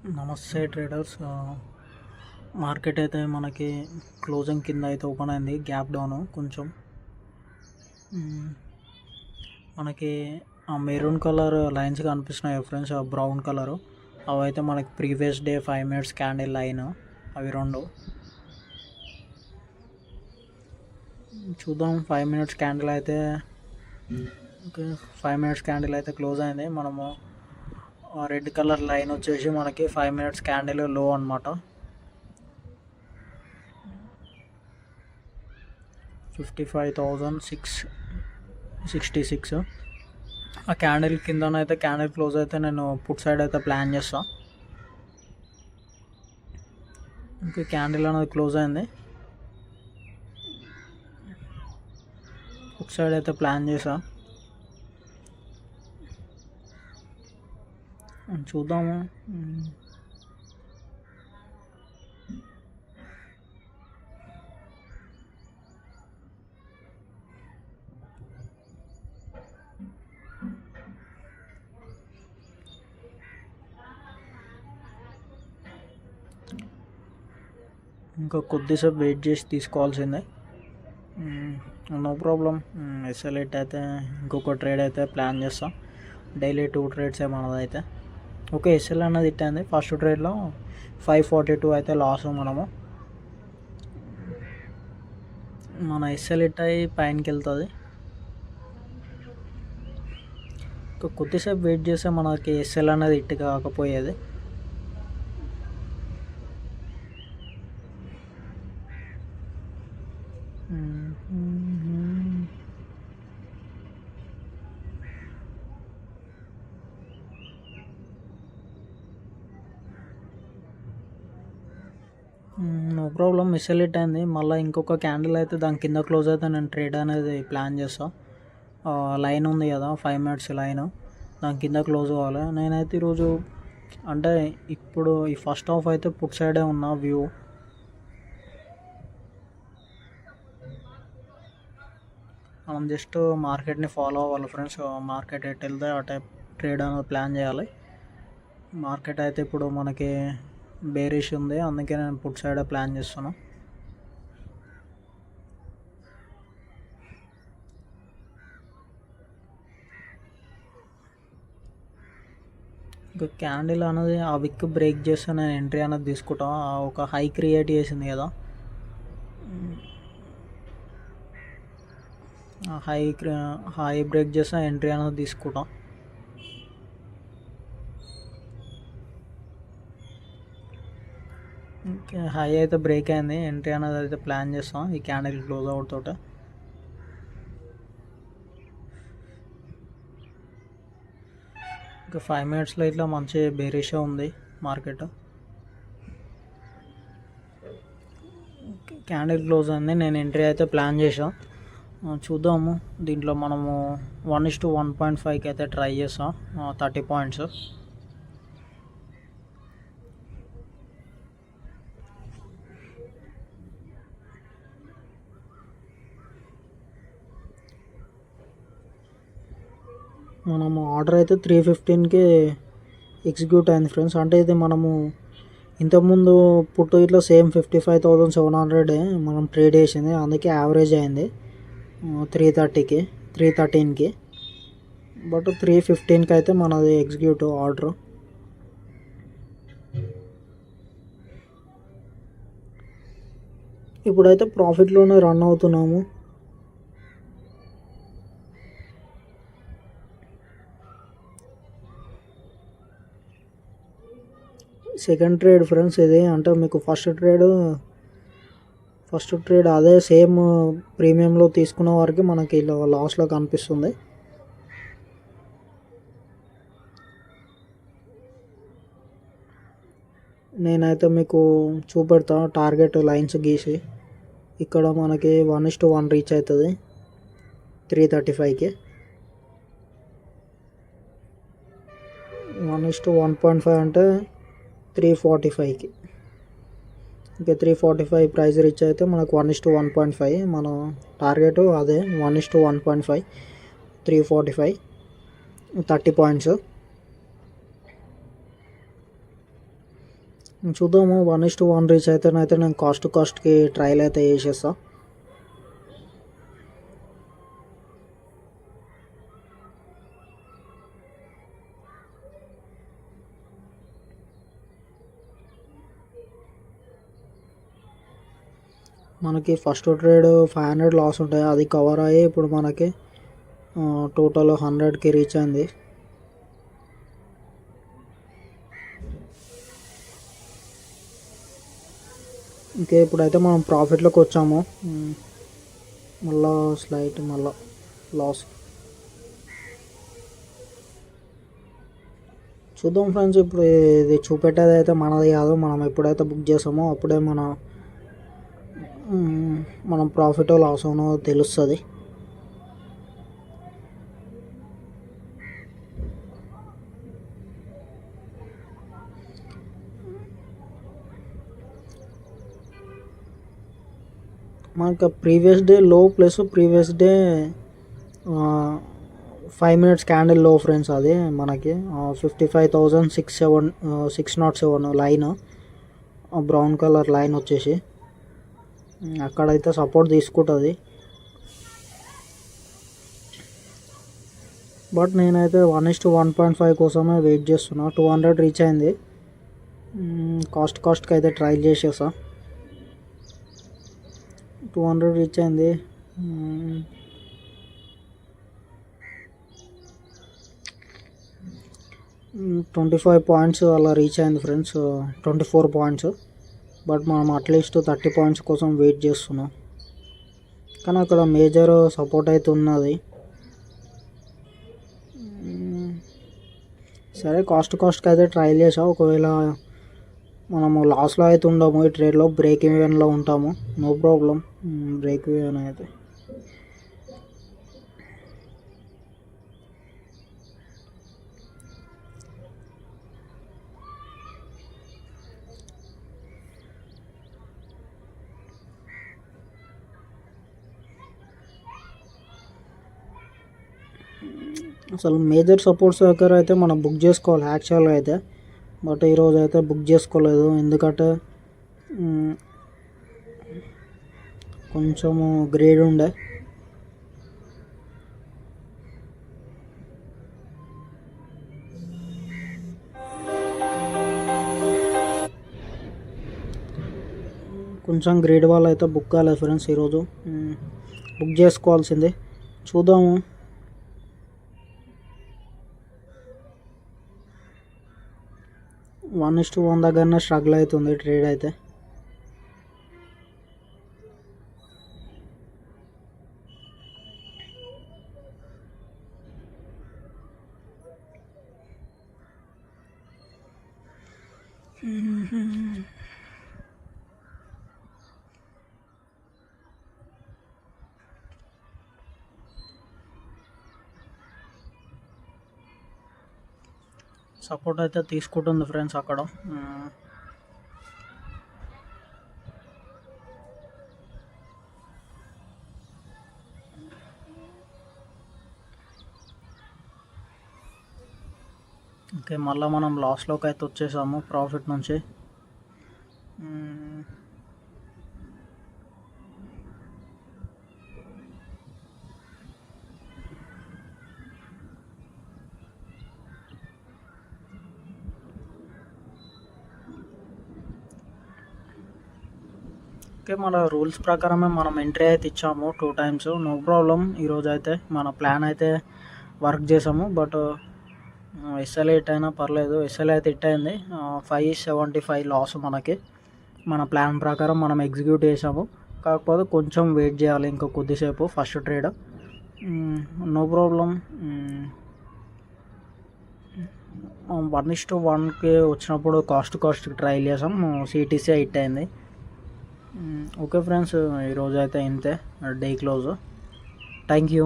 నమస్తే traders. Market అయితే మనకి క్లోజింగ్ కింద అయితే ఓపెన్ అయింది, గ్యాప్ డౌన్ కొంచెం. మనకి ఆ మెరూన్ కలర్ లైన్స్ కనిపిస్తున్నాయి ఫ్రెండ్స్, ఆ బ్రౌన్ కలరు అవి అయితే మనకి previous day 5 minutes candle line అవి రెండు చూద్దాం. 5 minutes క్యాండిల్ అయితే ఓకే, 5 minutes క్యాండిల్ అయితే క్లోజ్ అయింది. మనము రెడ్ కలర్ లైన్ వచ్చేసి మనకి 5 minutes క్యాండిల్ లో అనమాట, 55,666. ఆ క్యాండిల్ కిందనైతే క్యాండిల్ క్లోజ్ అయితే నేను పుట్ సైడ్ అయితే ప్లాన్ చేస్తాను. ఇంకా క్యాండిల్ అనేది క్లోజ్ అయింది, పుట్ సైడ్ అయితే ప్లాన్ చేసా. చూద్దాము. ఇంకా కొద్దిసేపు వెయిట్ చేసి తీసుకోవాల్సిందే, నో ప్రాబ్లం. ఎస్ఎల్ఎట్ అయితే ఇంకొక ట్రేడ్ అయితే ప్లాన్ చేస్తాం. డైలీ 2 trades మనదైతే ఓకే. ఎస్ఎల్ అన్నది ఇట్టయింది. ఫస్ట్ ట్రేడ్లో 542 అయితే లాస్. మన ఎస్ఎల్ ఇట్ అయి పైనకి వెళ్తుంది. ఇంకా కొద్దిసేపు వెయిట్ చేస్తే మనకి ఎస్ఎల్ అనేది ఇట్టు కాకపోయేది. నో ప్రాబ్లం, మిస్సెలిట్ అయింది. మళ్ళీ ఇంకొక క్యాండిల్ అయితే దాని కింద క్లోజ్ అయితే నేను ట్రేడ్ అనేది ప్లాన్ చేస్తాను. లైన్ ఉంది కదా 5 minutes లైన్, దాని కింద క్లోజ్ అవ్వాలి. నేనైతే ఈరోజు అంటే ఇప్పుడు ఈ ఫస్ట్ హాఫ్ అయితే పుట్ సైడే ఉన్నా వ్యూ. మనం జస్ట్ మార్కెట్ని ఫాలో అవ్వాలి ఫ్రెండ్స్. మార్కెట్ ఎటు వెళ్తే ఆ టైప్ ట్రేడ్ అనేది ప్లాన్ చేయాలి. మార్కెట్ అయితే ఇప్పుడు మనకి బేరిష్ ఉంది, అందుకే నేను పుట్ సైడ్ ప్లాన్ చేస్తున్నాను. ఇంకా క్యాండిల్ అనేది ఆ విక్ బ్రేక్ చేస్తే నేను ఎంట్రీ అనేది తీసుకుంటాను. ఒక హై క్రియేట్ చేసింది కదా, హై బ్రేక్ చేస్తే ఎంట్రీ అనేది తీసుకుంటాం. హై అయితే బ్రేక్ అయింది, ఎంట్రీ అనేది అయితే ప్లాన్ చేస్తాం ఈ క్యాండిల్ క్లోజ్ అవుట్ తోట. ఇంకా 5 minutesలో ఇట్లా మంచి బేరిష్ ఉంది మార్కెట్. క్యాండిల్ క్లోజ్ అయింది, నేను ఎంట్రీ అయితే ప్లాన్ చేసాం. చూద్దాము. దీంట్లో మనము 1:1.5కి అయితే ట్రై చేస్తాం, 30 points. మనము ఆర్డర్ అయితే 3:15కి ఎగ్జిక్యూట్ అయింది ఫ్రెండ్స్. అంటే ఇది మనము ఇంతకుముందు పుట్టు ఇట్లా సేమ్ 55,700 మనం ట్రేడ్ చేసింది, అందుకే యావరేజ్ అయింది 313కి. బట్ 3:15కి అయితే మనది ఎగ్జిక్యూట్ ఆర్డర్. ఇప్పుడైతే ప్రాఫిట్లోనే రన్ అవుతున్నాము. సెకండ్ ట్రేడ్ ఫ్రెండ్స్ ఇది. అంటే మీకు ఫస్ట్ ట్రేడ్ అదే సేమ్ ప్రీమియంలో తీసుకున్న వారికి మనకి ఇలా లాస్లో కనిపిస్తుంది. నేనైతే మీకు చూపెడతా టార్గెట్ లైన్స్ గీసి. ఇక్కడ మనకి 1:1 రీచ్ అవుతుంది 335కి. 1:1.5 అంటే 345కి. ఇంకా 345 ప్రైస్ రీచ్ అయితే మనకు 1:1.5 మన టార్గెట్ అదే. 1:1.5 345 30 points. చూద్దాము 1:1 రీచ్ అయితేనైతే నేను కాస్ట్కి ట్రయల్ అయితే చేసేస్తా. మనకి ఫస్ట్ ట్రేడ్ 500 లాస్ ఉంటాయి, అది కవర్ అయ్యి ఇప్పుడు మనకి టోటల్ 100కి రీచ్ అయింది. ఇంకే ఇప్పుడైతే మనం ప్రాఫిట్లోకి వచ్చాము. మళ్ళా మళ్ళా లాస్. చూద్దాం ఫ్రెండ్స్, ఇప్పుడు ఇది చూపెట్టేది అయితే మనది కాదు. మనం ఎప్పుడైతే బుక్ చేసామో అప్పుడే మనం ప్రాఫిట్ లాస్ అవునో తెలుస్తుంది. మనకు ప్రీవియస్ డే లో plus previous day 5 minutes candle లో ఫ్రెండ్స్, అది మనకి 55,607 లైన్, బ్రౌన్ కలర్ లైన్ వచ్చేసి అక్కడైతే సపోర్ట్ తీసుకుంటుంది. బట్ నేనైతే 1:1.5 కోసమే వెయిట్ చేస్తున్నా. 200 రీచ్ అయింది. కాస్ట్కి అయితే ట్రయల్ చేసేసా. 200 రీచ్ అయింది. 25 పాయింట్స్ అలా రీచ్ అయింది ఫ్రెండ్స్, 24 పాయింట్స్. బట్ మనం అట్లీస్ట్ 30 పాయింట్స్ కోసం వెయిట్ చేస్తున్నాం. కానీ అక్కడ మేజర్ సపోర్ట్ అయితే ఉన్నది. సరే, కాస్ట్కి అయితే ట్రయల్ చేసా. ఒకవేళ మనము లాస్లో అయితే ఉండము, ఈ ట్రేడ్లో బ్రేక్ ఈవెన్లో ఉంటాము. నో ప్రాబ్లం, బ్రేక్ ఈవెన్ అయితే. అసలు మేజర్ సపోర్ట్స్ దగ్గర అయితే మనం బుక్ చేసుకోవాలి యాక్చువల్గా అయితే. బట్ ఈరోజు అయితే బుక్ చేసుకోలేదు, ఎందుకంటే కొంచెము గ్రేడ్ ఉండే. కొంచెం గ్రేడ్ వల్ల అయితే బుక్ కాలేదు ఫ్రెండ్స్. ఈరోజు బుక్ చేసుకోవాల్సిందే. చూద్దాము. వన్ దగ్గరనే స్ట్రగుల్ అవుతుంది ట్రేడ్ అయితే. సపోర్ట్ అయితే తీసుకుంటుంది ఫ్రెండ్స్ అక్కడ. ఓకే, మళ్ళీ మనం లాస్లోకి అయితే వచ్చేసాము ప్రాఫిట్ నుంచి. ఓకే, మన రూల్స్ ప్రకారమే మనం ఎంట్రీ అయితే ఇచ్చాము 2 times. No problem. ఈరోజు అయితే మన ప్లాన్ అయితే వర్క్ చేసాము. బట్ ఎస్ఎల్ఏ హిట్ అయినా పర్లేదు. ఎస్ఎల్ఏ అయితే హిట్ అయింది. 575 లాస్ మనకి. మన ప్లాన్ ప్రకారం మనం ఎగ్జిక్యూట్ చేసాము. కాకపోతే కొంచెం వెయిట్ చేయాలి ఇంకా కొద్దిసేపు. First trade no problem. 1:1కి వచ్చినప్పుడు కాస్ట్కి ట్రయల్ చేసాం. సిటీసీ హిట్ అయింది. ఓకే ఫ్రెండ్స్, ఈరోజు అయితే ఇంతే. Day close. Thank you.